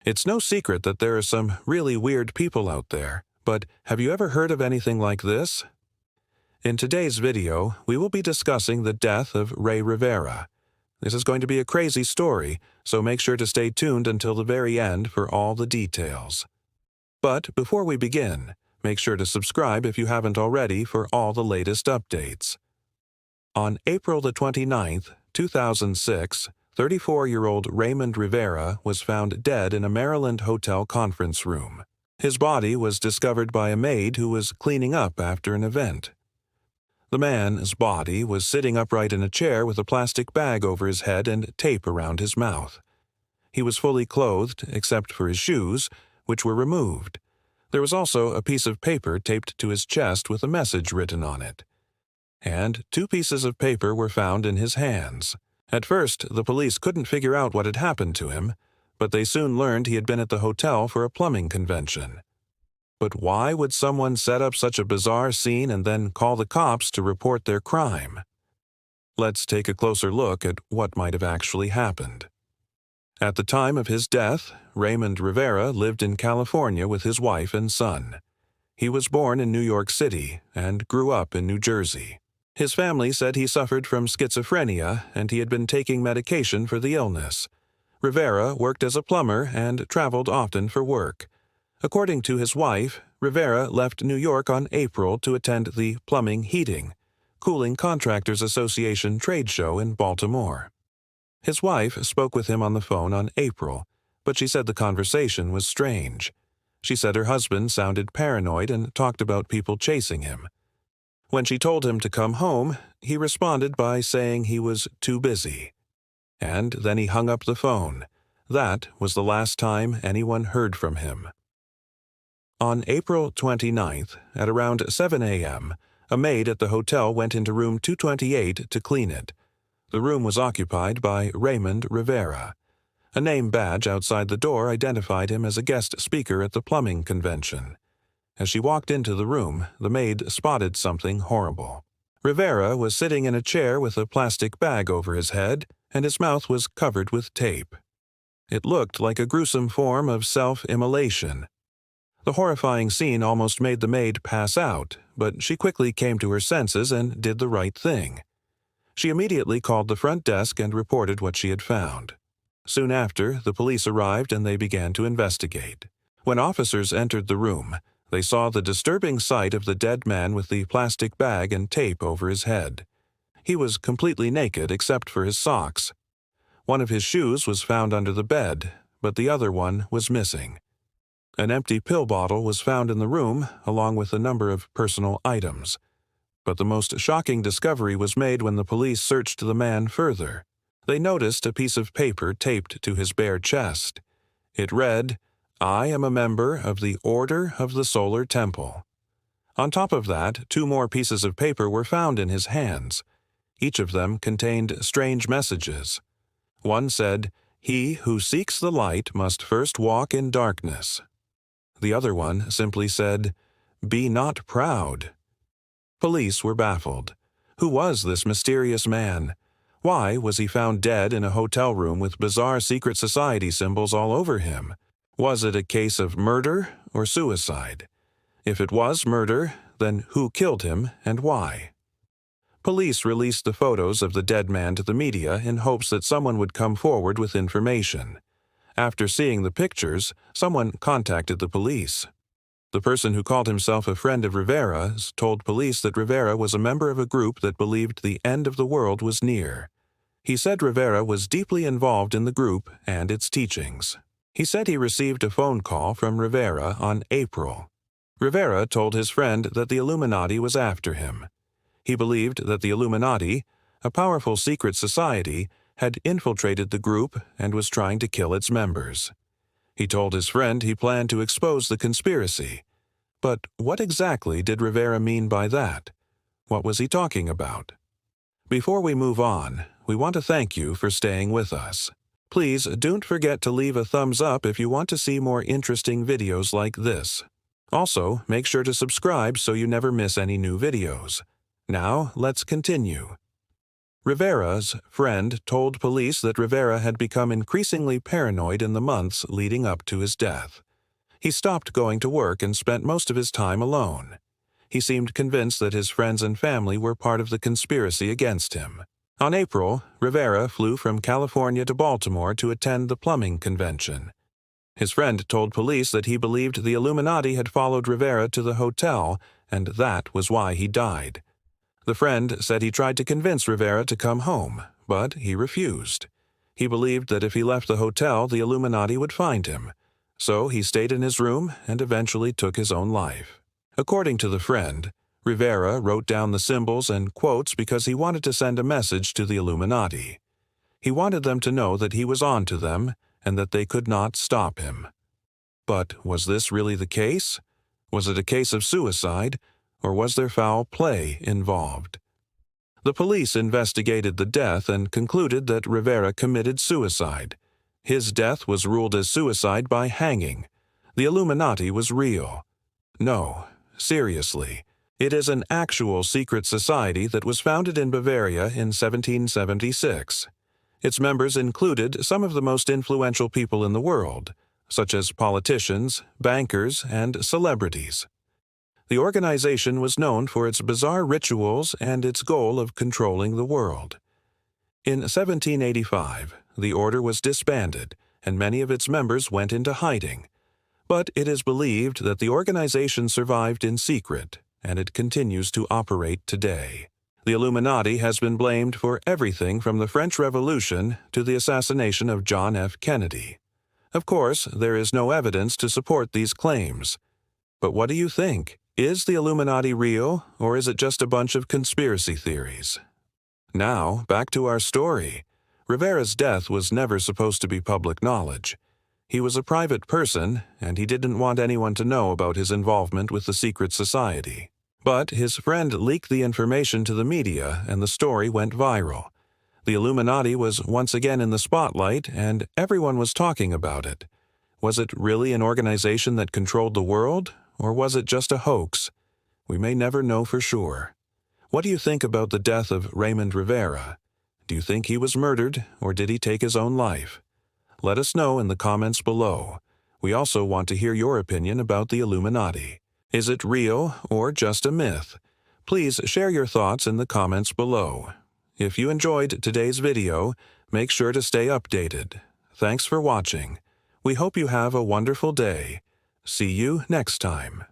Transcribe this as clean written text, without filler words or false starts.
It's no secret that there are some really weird people out there, but have you ever heard of anything like this? In today's video, we will be discussing the death of Ray Rivera. This is going to be a crazy story, so make sure to stay tuned until the very end for all the details. But before we begin, make sure to subscribe if you haven't already for all the latest updates. On April the 29th, 2006, 34-year-old Raymond Rivera was found dead in a Maryland hotel conference room. His body was discovered by a maid who was cleaning up after an event. The man's body was sitting upright in a chair with a plastic bag over his head and tape around his mouth. He was fully clothed except for his shoes, which were removed. There was also a piece of paper taped to his chest with a message written on it. And 2 pieces of paper were found in his hands. At first, the police couldn't figure out what had happened to him, but they soon learned he had been at the hotel for a plumbing convention. But why would someone set up such a bizarre scene and then call the cops to report their crime? Let's take a closer look at what might have actually happened. At the time of his death, Raymond Rivera lived in California with his wife and son. He was born in New York City and grew up in New Jersey. His family said he suffered from schizophrenia and he had been taking medication for the illness. Rivera worked as a plumber and traveled often for work. According to his wife, Rivera left New York on April to attend the Plumbing, Heating, Cooling Contractors Association trade show in Baltimore. His wife spoke with him on the phone on April, but she said the conversation was strange. She said her husband sounded paranoid and talked about people chasing him. When she told him to come home, he responded by saying he was too busy. And then he hung up the phone. That was the last time anyone heard from him. On April 29th, at around 7 a.m., a maid at the hotel went into room 228 to clean it. The room was occupied by Raymond Rivera. A name badge outside the door identified him as a guest speaker at the plumbing convention. As she walked into the room, the maid spotted something horrible. Rivera was sitting in a chair with a plastic bag over his head, and his mouth was covered with tape. It looked like a gruesome form of self-immolation. The horrifying scene almost made the maid pass out, but she quickly came to her senses and did the right thing. She immediately called the front desk and reported what she had found. Soon after, the police arrived and they began to investigate. When officers entered the room, they saw the disturbing sight of the dead man with the plastic bag and tape over his head. He was completely naked except for his socks. One of his shoes was found under the bed, but the other one was missing. An empty pill bottle was found in the room, along with a number of personal items. But the most shocking discovery was made when the police searched the man further. They noticed a piece of paper taped to his bare chest. It read, "I am a member of the Order of the Solar Temple." On top of that, 2 more pieces of paper were found in his hands. Each of them contained strange messages. One said, "He who seeks the light must first walk in darkness." The other one simply said, "Be not proud." Police were baffled. Who was this mysterious man? Why was he found dead in a hotel room with bizarre secret society symbols all over him? Was it a case of murder or suicide? If it was murder, then who killed him and why? Police released the photos of the dead man to the media in hopes that someone would come forward with information. After seeing the pictures, someone contacted the police. The person who called himself a friend of Rivera's told police that Rivera was a member of a group that believed the end of the world was near. He said Rivera was deeply involved in the group and its teachings. He said he received a phone call from Rivera on April. Rivera told his friend that the Illuminati was after him. He believed that the Illuminati, a powerful secret society, had infiltrated the group and was trying to kill its members. He told his friend he planned to expose the conspiracy. But what exactly did Rivera mean by that? What was he talking about? Before we move on, we want to thank you for staying with us. Please don't forget to leave a thumbs up if you want to see more interesting videos like this. Also, make sure to subscribe so you never miss any new videos. Now, let's continue. Rivera's friend told police that Rivera had become increasingly paranoid in the months leading up to his death. He stopped going to work and spent most of his time alone. He seemed convinced that his friends and family were part of the conspiracy against him. On April, Rivera flew from California to Baltimore to attend the plumbing convention. His friend told police that he believed the Illuminati had followed Rivera to the hotel, and that was why he died. The friend said he tried to convince Rivera to come home, but he refused. He believed that if he left the hotel, the Illuminati would find him. So he stayed in his room and eventually took his own life. According to the friend, Rivera wrote down the symbols and quotes because he wanted to send a message to the Illuminati. He wanted them to know that he was on to them and that they could not stop him. But was this really the case? Was it a case of suicide, or was there foul play involved? The police investigated the death and concluded that Rivera committed suicide. His death was ruled as suicide by hanging. The Illuminati was real. No, seriously. It is an actual secret society that was founded in Bavaria in 1776. Its members included some of the most influential people in the world, such as politicians, bankers, and celebrities. The organization was known for its bizarre rituals and its goal of controlling the world. In 1785, the order was disbanded, and many of its members went into hiding. But it is believed that the organization survived in secret, and it continues to operate today. The Illuminati has been blamed for everything from the French Revolution to the assassination of John F. Kennedy. Of course, there is no evidence to support these claims. But what do you think? Is the Illuminati real, or is it just a bunch of conspiracy theories? Now, back to our story. Rivera's death was never supposed to be public knowledge. He was a private person, and he didn't want anyone to know about his involvement with the secret society. But his friend leaked the information to the media, and the story went viral. The Illuminati was once again in the spotlight, and everyone was talking about it. Was it really an organization that controlled the world, or was it just a hoax? We may never know for sure. What do you think about the death of Raymond Rivera? Do you think he was murdered, or did he take his own life? Let us know in the comments below. We also want to hear your opinion about the Illuminati. Is it real or just a myth? Please share your thoughts in the comments below. If you enjoyed today's video, make sure to stay updated. Thanks for watching. We hope you have a wonderful day. See you next time.